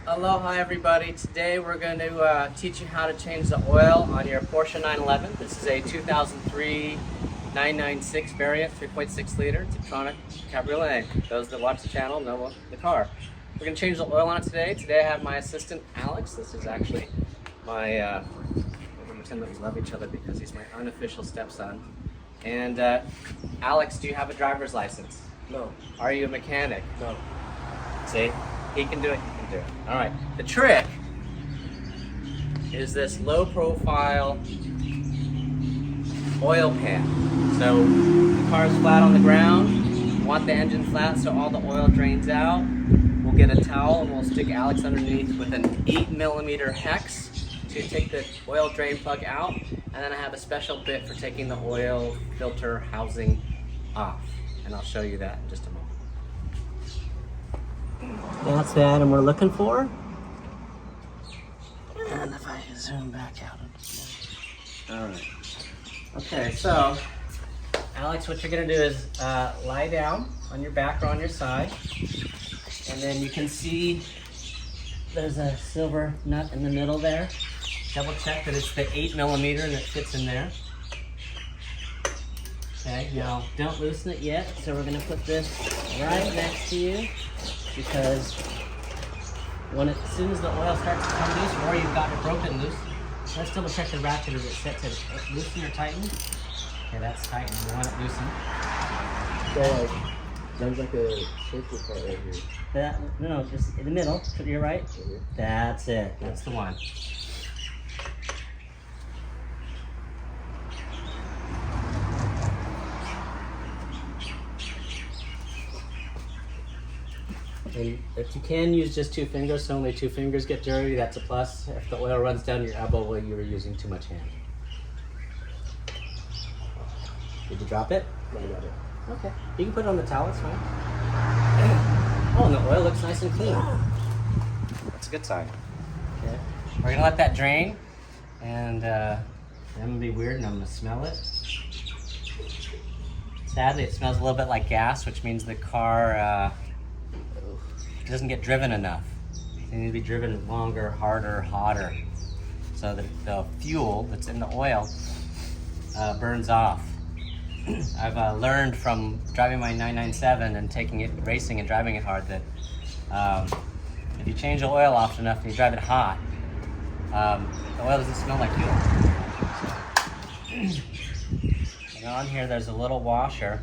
Aloha everybody. Today we're going to teach you how to change the oil on your Porsche 911. This is a 2003 996 variant, 3.6 liter Tiptronic cabriolet. Those that watch the channel know the car. We're going to change the oil on it today. Today I have my assistant Alex. This is actually my, we're going to pretend that we love each other because he's my unofficial stepson. And Alex, do you have a driver's license? No. Are you a mechanic? No. See? He can do it, you can do it. All right, the trick is this low profile oil pan. So the car is flat on the ground, you want the engine flat so all the oil drains out. We'll get a towel and we'll stick Alex underneath with an 8mm hex to take the oil drain plug out. And then I have a special bit for taking the oil filter housing off. And I'll show you that in just a moment. That's the item we're looking for. And if I zoom back out. Alright. Okay, so Alex, what you're going to do is lie down on your back or on your side. And then you can see there's a silver nut in the middle there. Double check that it's the 8mm and it fits in there. Okay, now don't loosen it yet, so we're going to put this right next to you. Because as soon as the oil starts to come loose, or you've got it broken loose, let's double check the ratchet. Is it set to loosen or tighten? Okay, that's tightened. We want it loosened. So sounds like a circle part right here. No, just in the middle, to your right. That's it. That's the one. And if you can use just 2 fingers, so only 2 fingers get dirty, that's a plus. If the oil runs down your elbow, well, you were using too much hand. Did you drop it? No, I got it. Okay. You can put it on the towel, it's fine. Oh, and the oil looks nice and clean. That's a good sign. Okay. We're gonna let that drain, and I'm gonna be weird and I'm gonna smell it. Sadly, it smells a little bit like gas, which means the car doesn't get driven enough. They need to be driven longer, harder, hotter, so that the fuel that's in the oil burns off. I've learned from driving my 997 and taking it racing and driving it hard that if you change the oil often enough and you drive it hot, the oil doesn't smell like fuel. And on here there's a little washer,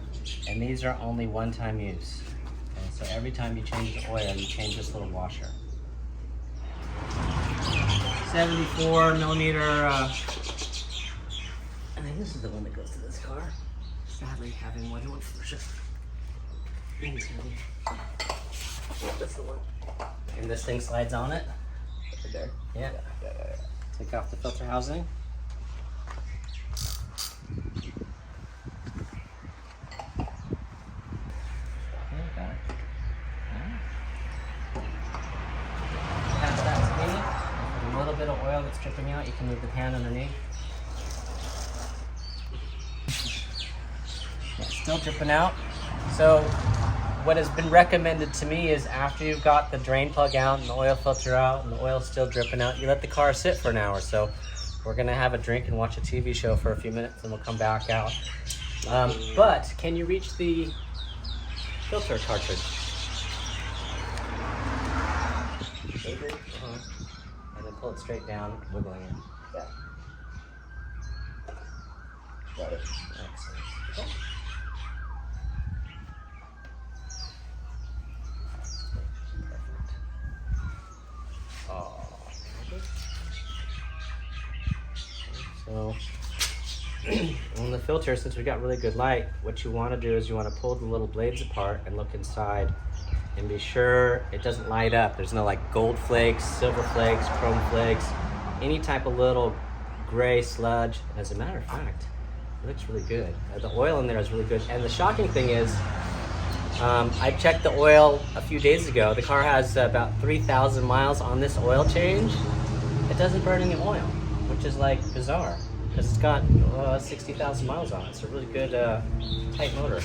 and these are only one-time use. So every time you change the oil, you change this little washer. 74mm, I think this is the one that goes to this car. Sadly, having more than one version. That's the one. And this thing slides on it. Right there? Yeah. Take off the filter housing. Bit of oil that's dripping out, you can move the pan underneath. Yeah, still dripping out. So what has been recommended to me is after you've got the drain plug out and the oil filter out and the oil's still dripping out, you let the car sit for an hour. So we're gonna have a drink and watch a TV show for a few minutes and we'll come back out. But can you reach the filter cartridge? Pull it straight down, wiggling it. Yeah. Got it. Excellent. Okay. Perfect. Oh. So, on the filter, since we got really good light, what you want to do is you want to pull the little blades apart and look inside. And be sure it doesn't light up. There's no like gold flakes, silver flakes, chrome flakes, any type of little gray sludge. And as a matter of fact, it looks really good. The oil in there is really good. And the shocking thing is, I checked the oil a few days ago. The car has about 3,000 miles on this oil change. It doesn't burn any oil, which is like bizarre because it's got 60,000 miles on it. It's a really good tight motor.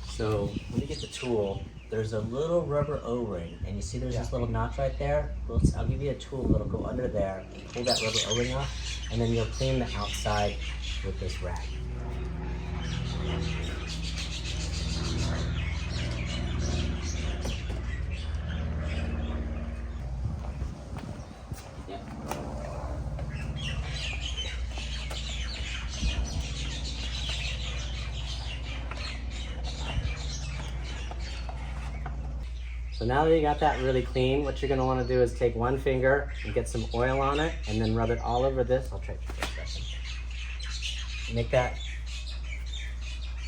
So let me get the tool. there's a little rubber O-ring, and you see there's this little notch right there? Well, I'll give you a tool that'll go under there, pull that rubber O-ring off, and then you'll clean the outside with this rag. So now that you got that really clean, what you're gonna wanna do is take one finger and get some oil on it and then rub it all over this. I'll try to for a second. Make that,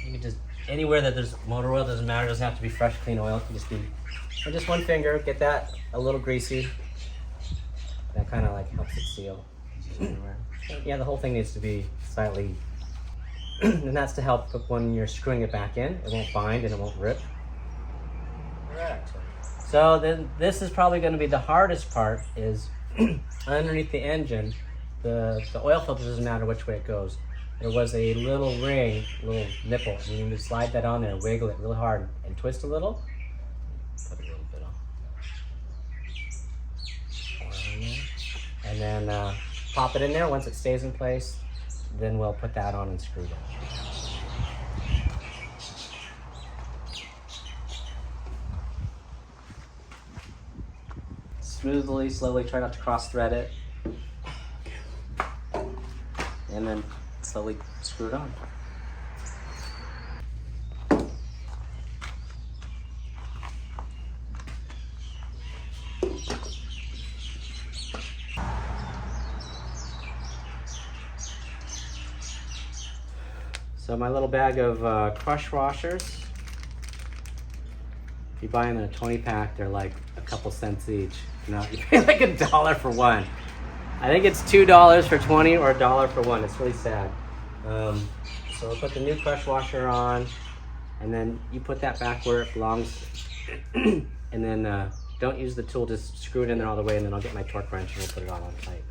you can just, anywhere that there's motor oil, doesn't matter, it doesn't have to be fresh, clean oil. It can just be, or just one finger, get that a little greasy. That kind of like helps it seal. Yeah, the whole thing needs to be slightly, and that's to help when you're screwing it back in. It won't bind and it won't rip. Correct. So then this is probably going to be the hardest part is underneath the engine, the oil filter doesn't matter which way it goes. There was a little ring, little nipple, and you need to slide that on there, wiggle it really hard, and twist a little. Put a little bit on. And then pop it in there. Once it stays in place, then we'll put that on and screw it. Smoothly, slowly, try not to cross thread it. And then slowly screw it on. So my little bag of crush washers, if you buy them in a 20 pack, they're like a couple cents each. No, you pay like $1 for one. I think it's $2 for 20 or $1 for one. It's really sad. So we'll put the new crush washer on, and then you put that back where it belongs. And then don't use the tool, just screw it in there all the way, and then I'll get my torque wrench and we'll put it all on tight.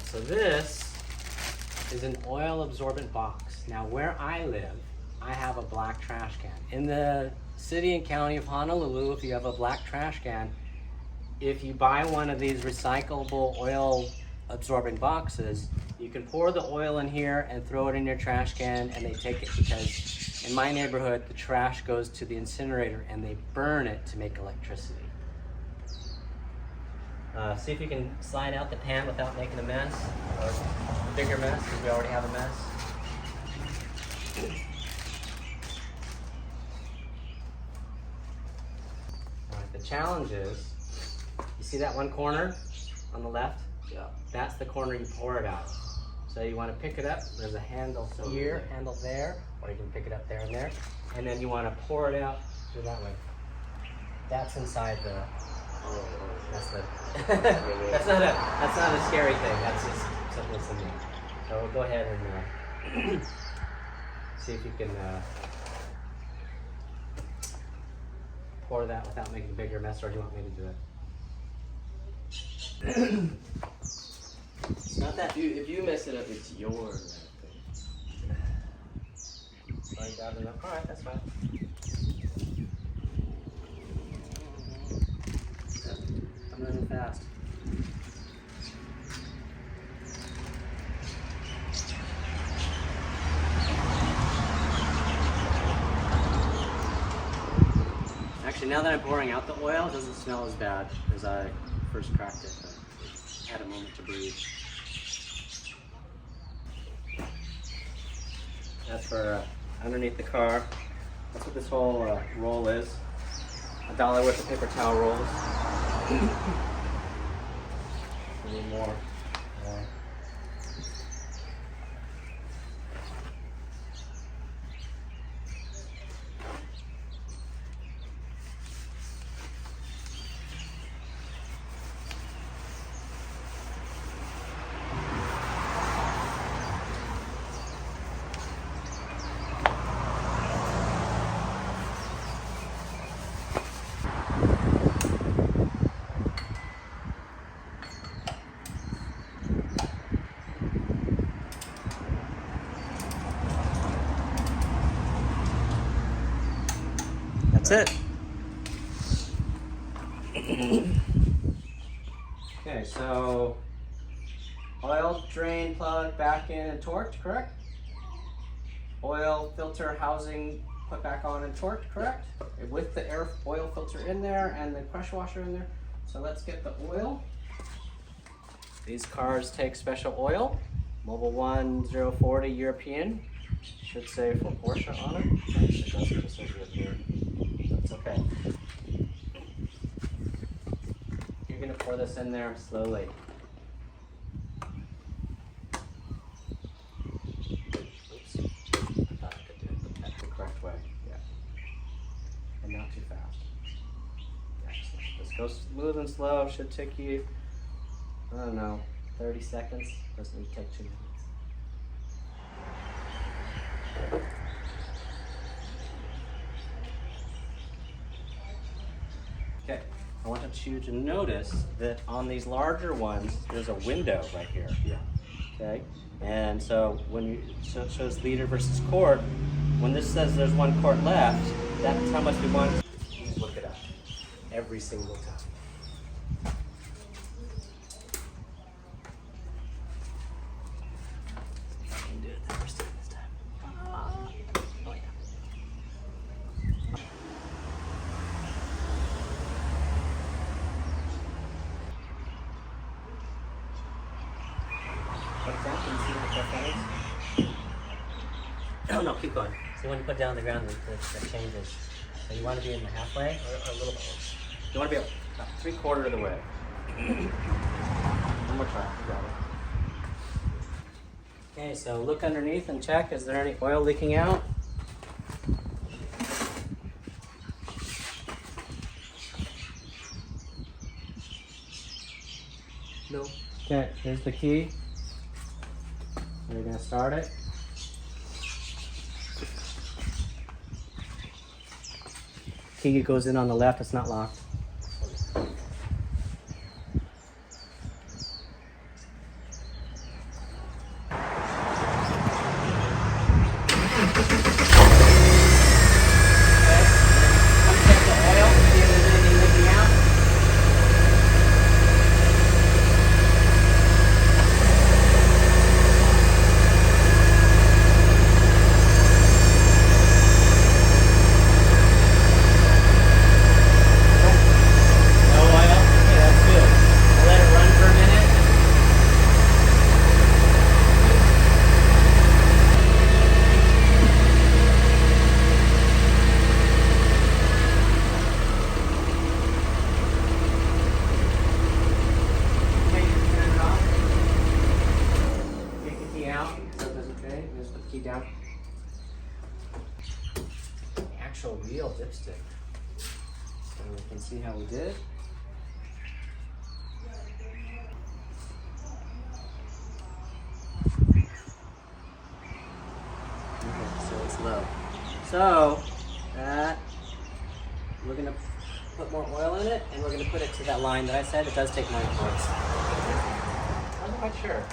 So this is an oil absorbent box. Now where I live, I have a black trash can. In the city and county of Honolulu, if you have a black trash can, if you buy one of these recyclable oil absorbing boxes, you can pour the oil in here and throw it in your trash can and they take it, because in my neighborhood, the trash goes to the incinerator and they burn it to make electricity. See if you can slide out the pan without making a mess, or a bigger mess, because we already have a mess. Alright, the challenge is, you see that one corner on the left? Yeah. That's the corner you pour it out. So you want to pick it up, there's a handle here, handle there, or you can pick it up there and there. And then you want to pour it out through that way. That's inside the... That's the that's not a scary thing. That's just something that's in there. So we'll go ahead and see if you can pour that without making a bigger mess, or do you want me to do it? It's not that. If you mess it up, it's yours. Slide down enough. All right, that's fine. I'm running fast. Actually, now that I'm pouring out the oil, it doesn't smell as bad as I first cracked it, but it had a moment to breathe. That's for underneath the car. That's what this whole roll is. $1 worth of paper towel rolls. A little more. it. Okay, so oil drain plug back in and torqued, correct? Oil filter housing put back on and torqued, correct? With the oil filter in there and the pressure washer in there. So let's get the oil. These cars take special oil. Mobil 1040 European. Should say for Porsche on it. It doesn't just say European. That's okay. You're gonna pour this in there slowly. Oops. I thought I could do it the correct way. Yeah. And not too fast. Yeah, just go smooth and slow. Should take you, I don't know, 30 seconds. Doesn't need to take 2 minutes. Okay, I want you to notice that on these larger ones, there's a window right here. Yeah. Okay, and so when you so it shows liter versus quart, when this says there's 1 quart left, that's how much we want. Please look it up every single time. If I can do it the first time this time. Oh yeah. Look down and see what that is. Oh no, keep going. So when you put it down on the ground, it changes. So you want to be in the halfway or a little bit. You want to be about 3/4 of the way. One more try. You got it. Okay, so look underneath and check. Is there any oil leaking out? No. Okay, here's the key. We're gonna start it. Key goes in on the left, it's not locked. Down. The actual real dipstick. So we can see how we did. Okay, so it's low. So that we're gonna put more oil in it, and we're gonna put it to that line that I said. It does take 9 quarts. I'm not quite sure.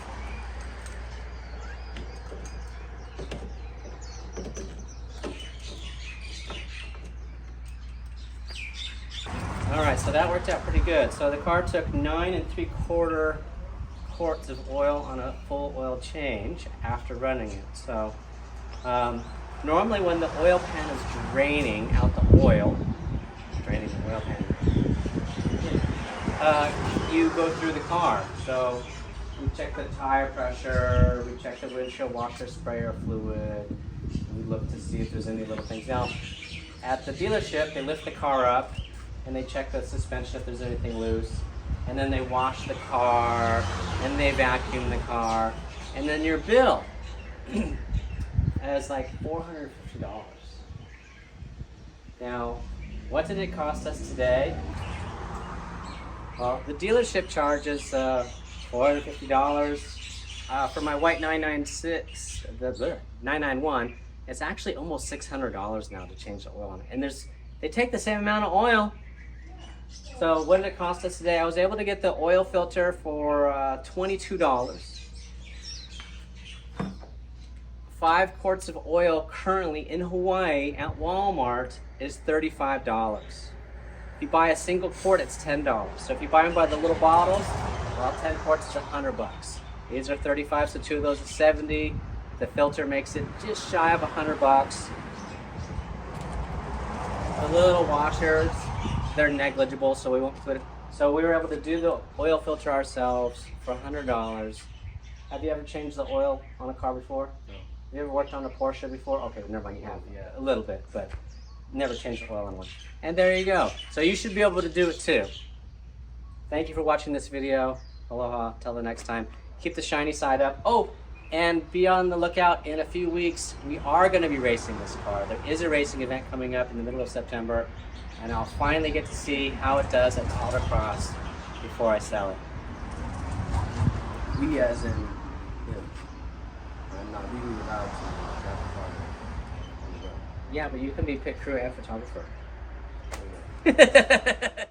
All right, so that worked out pretty good. So the car took 9 3/4 quarts of oil on a full oil change after running it. So normally when the oil pan is draining out the oil, you go through the car. So we check the tire pressure, we check the windshield washer sprayer fluid, we look to see if there's any little things. Now, at the dealership, they lift the car up and they check the suspension if there's anything loose, and then they wash the car, and they vacuum the car, and then your bill is like $450. Now, what did it cost us today? Well, the dealership charges $450. For my white 996, the 991, it's actually almost $600 now to change the oil on it. And they take the same amount of oil. So what did it cost us today? I was able to get the oil filter for $22. 5 quarts of oil currently in Hawaii at Walmart is $35. If you buy a single quart, it's $10. So if you buy them by the little bottles, well, 10 quarts is $100. These are 35, so 2 of those is 70. The filter makes it just shy of $100. The little washers, they're negligible, so we won't put it. So we were able to do the oil filter ourselves for $100. Have you ever changed the oil on a car before? No. You ever worked on a Porsche before? Okay, never mind, you have. Yeah, a little bit, but never changed the oil on one. And there you go. So you should be able to do it too. Thank you for watching this video. Aloha, till the next time. Keep the shiny side up. Oh, and be on the lookout. In a few weeks, we are going to be racing this car. There is a racing event coming up in the middle of September, and I'll finally get to see how it does at autocross before I sell it. We as in him. I'm not legally allowed to drive a car on the road. Yeah, but you can be pit crew and photographer. Oh, yeah.